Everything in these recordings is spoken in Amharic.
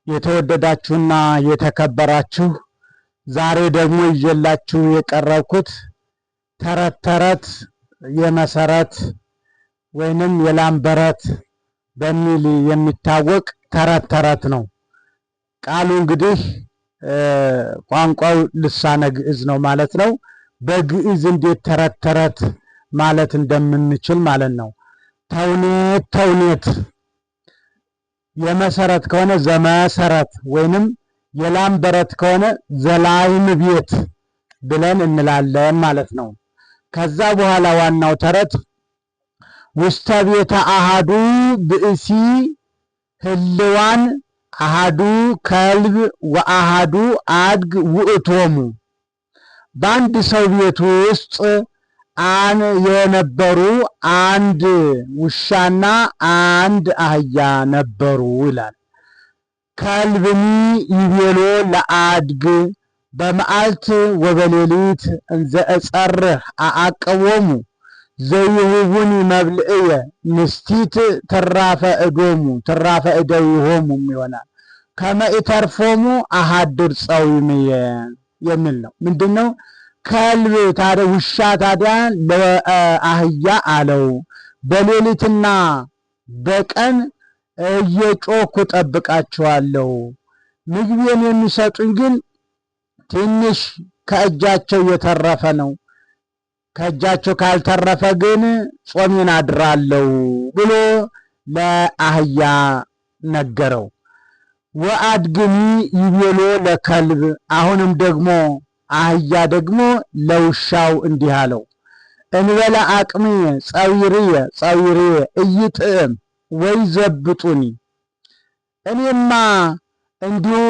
የተወደዳችሁና የተከበራችሁ ዛሬ ደግሞ ይዤላችሁ የቀረብኩት ተረት ተረት የመሰረት ወይንም የላምበረት በሚል የሚታወቅ ተረት ተረት ነው። ቃሉ እንግዲህ ቋንቋው ልሳነ ግዕዝ ነው ማለት ነው። በግዕዝ እንዴት ተረት ተረት ማለት እንደምንችል ማለት ነው። ተውኔት ተውኔት የመሰረት ከሆነ ዘመሰረት ወይንም የላምበረት ከሆነ ዘላይም ቤት ብለን እንላለን ማለት ነው። ከዛ በኋላ ዋናው ተረት ውስተ ቤተ አሃዱ ብእሲ ህልዋን አሃዱ ከልብ ወአሃዱ አድግ ውእቶሙ። በአንድ ሰው ቤት ውስጥ የነበሩ አንድ ውሻና አንድ አህያ ነበሩ ይላል። ከልብኒ ይቤሎ ለአድግ በመዓልት ወበሌሊት እንዘ እጸርህ አአቅቦሙ ዘይሁቡኒ መብልዕየ ንስቲት ትራፈ እዶሙ ትራፈ እደዊሆሙ ይሆናል። ከመ ኢተርፎሙ አሃድር ጸዊምየ የሚል ነው። ምንድን ነው? ከልብ ታዲያ ውሻ ታዲያ ለአህያ አለው በሌሊትና በቀን እየጮኩ ጠብቃቸዋለሁ፣ ምግቤን የሚሰጡኝ ግን ትንሽ ከእጃቸው የተረፈ ነው፣ ከእጃቸው ካልተረፈ ግን ጾሜን አድራለሁ ብሎ ለአህያ ነገረው። ወአድግኒ ይቤሎ ለከልብ አሁንም ደግሞ አህያ ደግሞ ለውሻው እንዲህ አለው፣ እንበለ አቅሚ ጸዊርየ ጸዊርየ እይጥዕም ወይ ዘብጡኒ። እኔማ እንዲሁ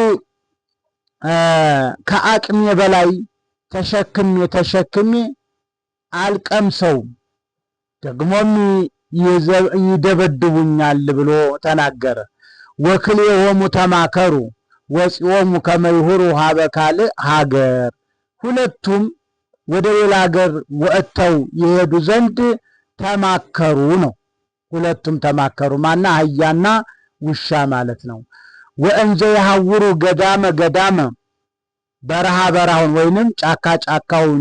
ከአቅሜ በላይ ተሸክሜ አልቀምሰውም፣ ደግሞም ይደበድቡኛል ብሎ ተናገረ። ወክልኤሆሙ ተማከሩ ወፂኦሙ ከመ ይሁሩ ሀበ ካልእ ሀገር። ሁለቱም ወደ ሌላ ሀገር ወጥተው የሄዱ ዘንድ ተማከሩ ነው። ሁለቱም ተማከሩ ማና አህያና ውሻ ማለት ነው። ወእንዘ የሐውሩ ገዳመ ገዳመ በረሃ በረሃውን ወይንም ጫካ ጫካውን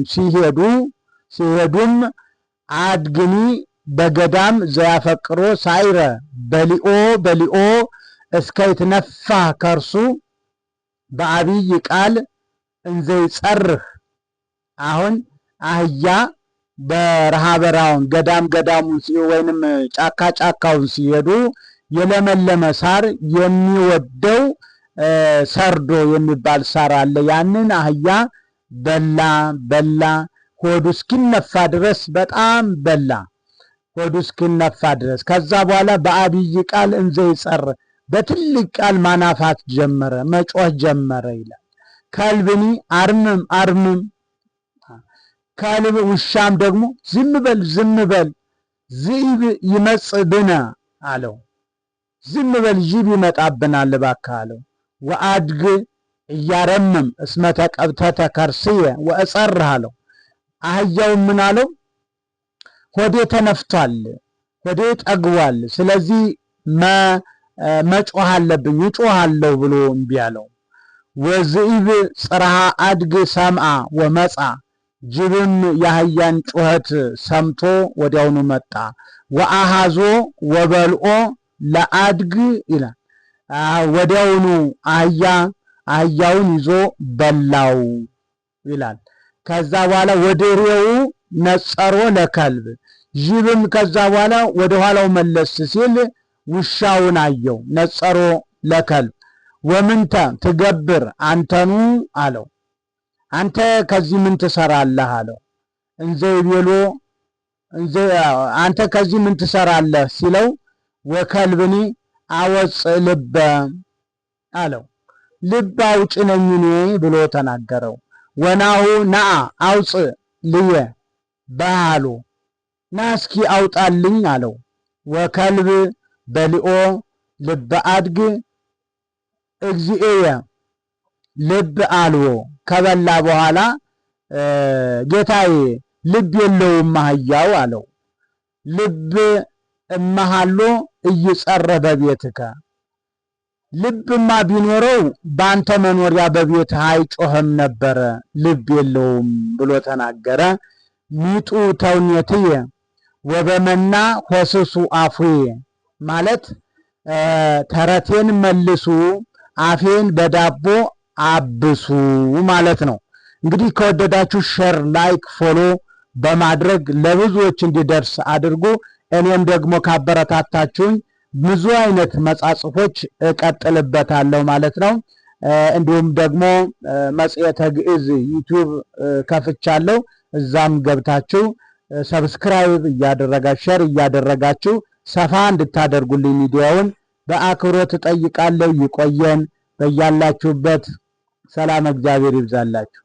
ሲሄዱም አድግኒ በገዳም ዘያፈቅሮ ሳይረ በሊኦ እስከ ይትነፋ ከርሱ በአብይ ቃል እንዘ ይጸርህ። አሁን አህያ በረሃ በረሃውን ገዳሙን ወይንም ጫካ ጫካውን ሲሄዱ የለመለመ ሳር የሚወደው ሰርዶ የሚባል ሳር አለ። ያንን አህያ በላ ሆዱ እስኪነፋ ድረስ በጣም በላ፣ ሆዱ እስኪነፋ ድረስ። ከዛ በኋላ በአብይ ቃል እንዘ ይጸርህ በትልቅ ቃል ማናፋት ጀመረ፣ መጮህ ጀመረ ይላል። ከልብኒ አርምም ከልብ ውሻም ደግሞ ዝም በል ዝኢብ ይመጽእ ብነ አለው። ዝም በል ጅብ ይመጣብናል እባክህ አለው። ወአድግ እያረምም እስመ ተቀብተተ ከርስየ ወእጸርህ አለው። አህያውም ምን አለው? ሆዴ ተነፍቷል፣ ሆዴ ጠግቧል፣ ስለዚህ መጮህ አለብኝ እጮሃለሁ ብሎ እምቢ አለው። ወዝኢብ ጽርሃ አድግ ሰምአ ወመጻ ጅብም የአህያን ጩኸት ሰምቶ ወዲያውኑ መጣ። ወአሃዞ ወበልኦ ለአድግ ይላል። ወዲያውኑ አህያውን ይዞ በላው ይላል። ከዛ በኋላ ወድሬው ነጸሮ ለከልብ ጅብም ከዛ በኋላ ወደ ኋላው መለስ ሲል ውሻውን አየው። ነጸሮ ለከልብ ወምንተ ትገብር አንተኑ አለው። አንተ ከዚህ ምን ትሰራለህ አለው። እንዘ ይቤሎ አንተ ከዚህ ምን ትሰራለህ ሲለው ወከልብኒ አወፅእ ልበ አለው። ልብ አውጭ ነኝ እኔ ብሎ ተናገረው። ወናሁ ነአ አውፅእ ልየ በሃሉ ና እስኪ አውጣልኝ አለው። ወከልብ በሊኦ ልበ አድግ እግዚእየ ልብ አልዎ ከበላ በኋላ ጌታዬ ልብ የለውም አህያው አለው። ልብ እመሃሎ እይጸረ በቤትከ ልብማ ቢኖረው ባንተ መኖሪያ በቤትህ አይጮህም ነበረ፣ ልብ የለውም ብሎ ተናገረ። ሚጡ ተውኔትየ ወበመና ሆስሱ አፉየ ማለት ተረቴን መልሱ አፌን በዳቦ አብሱ ማለት ነው። እንግዲህ ከወደዳችሁ ሼር፣ ላይክ፣ ፎሎ በማድረግ ለብዙዎች እንዲደርስ አድርጉ። እኔም ደግሞ ካበረታታችሁኝ ብዙ አይነት መጻጽፎች እቀጥልበታለሁ ማለት ነው። እንዲሁም ደግሞ መጽሔተ ግዕዝ ዩቲዩብ ከፍቻለሁ። እዛም ገብታችሁ ሰብስክራይብ እያደረጋችሁ ሼር እያደረጋችሁ ሰፋ እንድታደርጉልኝ ሚዲያውን በአክብሮት እጠይቃለሁ። ይቆየን። በያላችሁበት ሰላም እግዚአብሔር ይብዛላችሁ።